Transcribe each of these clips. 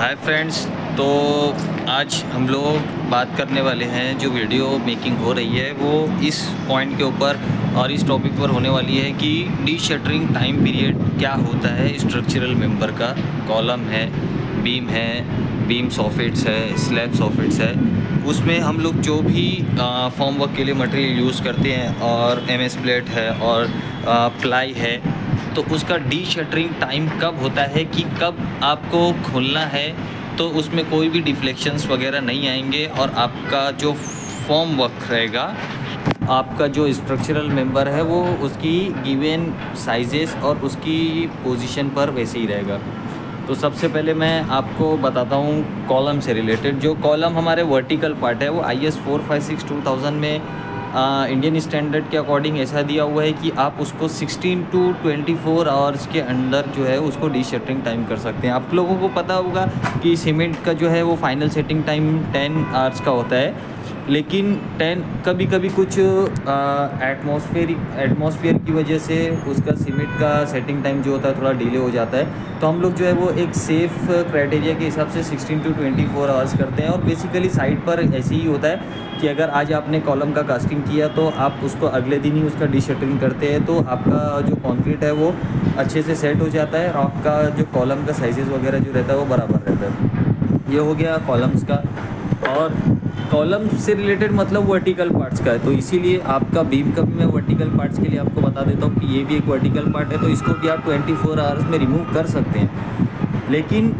Hi friends. तो आज हम लोग बात करने वाले हैं, जो वीडियो मेकिंग हो रही है वो इस पॉइंट के ऊपर और इस टॉपिक पर होने वाली है कि डी शटरिंग टाइम पीरियड क्या होता है स्ट्रक्चरल मेंबर का। कॉलम है, बीम सॉफिट्स है, स्लैब सॉफिट्स है, उसमें हम लोग जो भी फॉर्म वर्क के लिए मटेरियल यूज़ करते हैं और MS प्लेट है और प्लाई है, तो उसका डी शटरिंग टाइम कब होता है कि कब आपको खोलना है तो उसमें कोई भी डिफ्लेक्शंस वगैरह नहीं आएंगे और आपका जो फॉर्म वर्क रहेगा, आपका जो स्ट्रक्चरल मेंबर है वो उसकी गिवन साइजेस और उसकी पोजीशन पर वैसे ही रहेगा। तो सबसे पहले मैं आपको बताता हूँ कॉलम से रिलेटेड। जो कॉलम हमारे वर्टिकल पार्ट है वो IS 456-2000 में इंडियन स्टैंडर्ड के अकॉर्डिंग ऐसा दिया हुआ है कि आप उसको 16 to 24 आवर्स के अंदर जो है उसको डी शटरिंग टाइम कर सकते हैं। आप लोगों को पता होगा कि सीमेंट का जो है वो फाइनल सेटिंग टाइम 10 आवर्स का होता है, लेकिन 10 कभी कभी कुछ एटमॉस्फेयर की वजह से उसका सीमेंट का सेटिंग टाइम जो होता है थोड़ा डिले हो जाता है। तो हम लोग जो है वो एक सेफ़ क्राइटेरिया के हिसाब से 16 to 24 आवर्स करते हैं। और बेसिकली साइट पर ऐसे ही होता है कि अगर आज आपने कॉलम का कास्टिंग किया तो आप उसको अगले दिन ही उसका डी शटरिंग करते हैं, तो आपका जो कंक्रीट है वो अच्छे से सेट हो जाता है और आपका जो कॉलम का साइजेस वगैरह जो रहता है वो बराबर रहता है। ये हो गया कॉलम्स का। और कॉलम से रिलेटेड मतलब वर्टिकल पार्ट्स का है, तो इसीलिए आपका बीम का भी मैं वर्टिकल पार्ट्स के लिए आपको बता देता हूँ कि ये भी एक वर्टिकल पार्ट है, तो इसको भी आप 24 आवर्स में रिमूव कर सकते हैं। लेकिन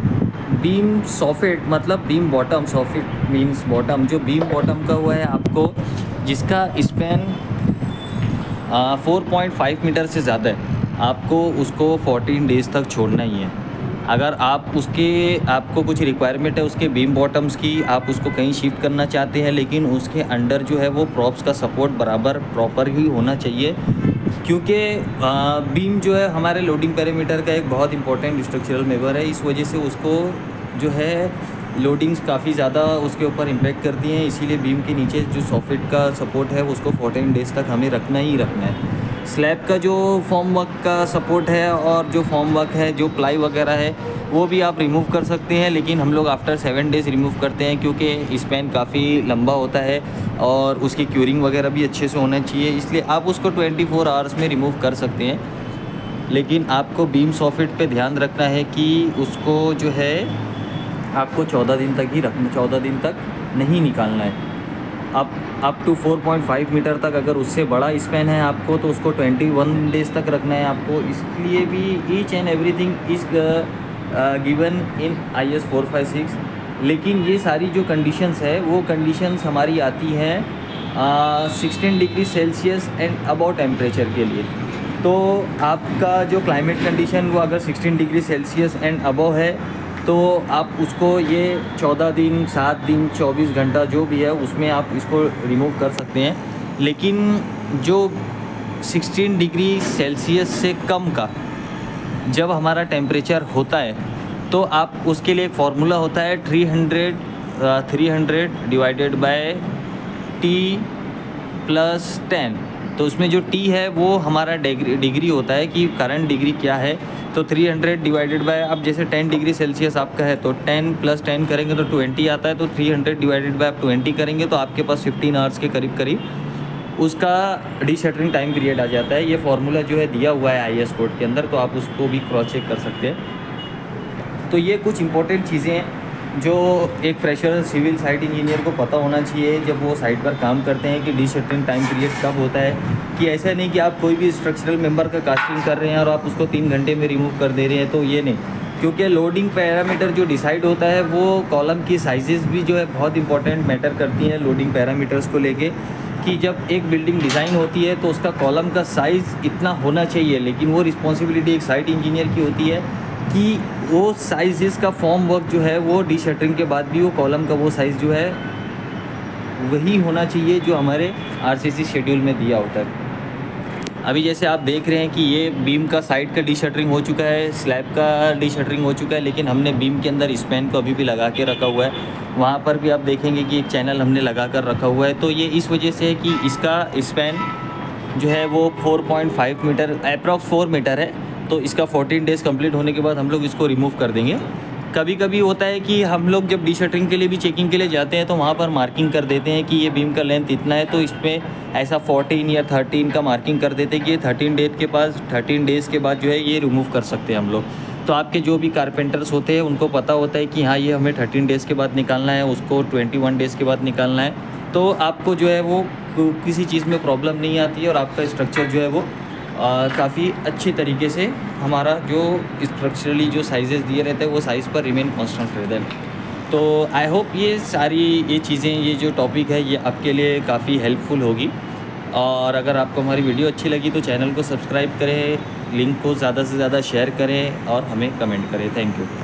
बीम सॉफिट मतलब beam bottom, soffit means bottom, जो बीम बॉटम का हुआ है आपको, जिसका स्पैन 4.5 मीटर से ज़्यादा है, आपको उसको 14 डेज़ तक छोड़ना ही है। अगर आप आपको कुछ रिक्वायरमेंट है उसके बीम बॉटम्स की, आप उसको कहीं शिफ्ट करना चाहते हैं, लेकिन उसके अंडर जो है वो प्रॉप्स का सपोर्ट बराबर प्रॉपर ही होना चाहिए, क्योंकि बीम जो है हमारे लोडिंग पैरामीटर का एक बहुत इंपॉर्टेंट स्ट्रक्चरल मेंबर है। इस वजह से उसको जो है लोडिंग्स काफ़ी ज़्यादा उसके ऊपर इम्पैक्ट करती हैं, इसीलिए बीम के नीचे जो सॉफिट का सपोर्ट है उसको 14 डेज़ तक हमें रखना ही रखना है। स्लैब का जो फॉर्म वर्क का सपोर्ट है और जो फॉर्म वर्क है, जो प्लाई वगैरह है, वो भी आप रिमूव कर सकते हैं, लेकिन हम लोग आफ्टर 7 डेज़ रिमूव करते हैं, क्योंकि स्पैन काफ़ी लंबा होता है और उसकी क्यूरिंग वगैरह भी अच्छे से होना चाहिए, इसलिए आप उसको 24 आवर्स में रिमूव कर सकते हैं। लेकिन आपको बीम सॉफिट पे ध्यान रखना है कि उसको जो है आपको 14 दिन तक ही रखना, 14 दिन तक नहीं निकालना है। अप टू 4.5 मीटर तक अगर उससे बड़ा स्पैन है आपको, तो उसको 21 डेज़ तक रखना है आपको। इसलिए भी each and everything is given in IS 456। लेकिन ये सारी जो कंडीशंस है वो कंडीशंस हमारी आती हैं 16 degree Celsius and above temperature के लिए। तो आपका जो क्लाइमेट कंडीशन वो अगर 16 डिग्री सेल्सियस एंड अबव है तो आप उसको ये 14 दिन, 7 दिन, 24 घंटा जो भी है उसमें आप इसको रिमूव कर सकते हैं। लेकिन जो 16 डिग्री सेल्सियस से कम का जब हमारा टेम्परेचर होता है तो आप उसके लिए एक फार्मूला होता है 300 डिवाइडेड बाय T + 10। तो उसमें जो T है वो हमारा डिग्री होता है कि करंट डिग्री क्या है। तो 300 डिवाइडेड बाय, अब जैसे 10 डिग्री सेल्सियस आपका है तो 10 + 10 करेंगे तो 20 आता है, तो 300 डिवाइडेड बाय आप 20 करेंगे तो आपके पास 15 आवर्स के करीब उसका डी शटरिंग टाइम पीरियड आ जाता है। ये फार्मूला जो है दिया हुआ है IS कोड के अंदर, तो आप उसको भी क्रॉस चेक कर सकते हैं। तो ये कुछ इंपॉर्टेंट चीज़ें हैं जो एक फ्रेशर सिविल साइट इंजीनियर को पता होना चाहिए जब वो साइट पर काम करते हैं कि डी शटरिंग टाइम पीरियड कब होता है। कि ऐसा नहीं कि आप कोई भी स्ट्रक्चरल मेंबर का कास्टिंग कर रहे हैं और आप उसको 3 घंटे में रिमूव कर दे रहे हैं, तो ये नहीं, क्योंकि लोडिंग पैरामीटर जो डिसाइड होता है वो कॉलम की साइजेस भी जो है बहुत इंपॉर्टेंट मैटर करती हैं लोडिंग पैरामीटर्स को लेके। कि जब एक बिल्डिंग डिज़ाइन होती है तो उसका कॉलम का साइज़ इतना होना चाहिए, लेकिन वो रिस्पॉन्सिबिलिटी एक साइट इंजीनियर की होती है कि वो साइज़ का फॉर्म वर्क जो है वो डी शटरिंग के बाद भी वो कॉलम का वो साइज़ जो है वही होना चाहिए जो हमारे RCC शेड्यूल में दिया होता है। अभी जैसे आप देख रहे हैं कि ये बीम का साइड का डी शटरिंग हो चुका है, स्लैब का डी शटरिंग हो चुका है, लेकिन हमने बीम के अंदर स्पैन को अभी भी लगा के रखा हुआ है। वहाँ पर भी आप देखेंगे कि एक चैनल हमने लगा कर रखा हुआ है। तो ये इस वजह से है कि इसका स्पैन जो है वो 4.5 मीटर, अप्रॉक्स 4 मीटर है। तो इसका 14 डेज़ कंप्लीट होने के बाद हम लोग इसको रिमूव कर देंगे। कभी कभी होता है कि हम लोग जब डीशटरिंग के लिए भी चेकिंग के लिए जाते हैं तो वहाँ पर मार्किंग कर देते हैं कि ये बीम का लेंथ इतना है, तो इसमें ऐसा 14 या 13 का मार्किंग कर देते हैं कि ये 13 डेज़ के बाद जो है ये रिमूव कर सकते हैं हम लोग। तो आपके जो भी कारपेंटर्स होते हैं उनको पता होता है कि हाँ ये हमें 13 डेज़ के बाद निकालना है, उसको 21 डेज़ के बाद निकालना है, तो आपको जो है वो किसी चीज़ में प्रॉब्लम नहीं आती है और आपका स्ट्रक्चर जो है वो काफ़ी अच्छी तरीके से हमारा जो स्ट्रक्चरली जो साइजेस दिए रहते हैं वो साइज़ पर रिमेन कांस्टेंट रहते हैं। तो आई होप ये सारी ये चीज़ें, ये जो टॉपिक है ये आपके लिए काफ़ी हेल्पफुल होगी। और अगर आपको हमारी वीडियो अच्छी लगी तो चैनल को सब्सक्राइब करें, लिंक को ज़्यादा से ज़्यादा शेयर करें और हमें कमेंट करें। Thank you.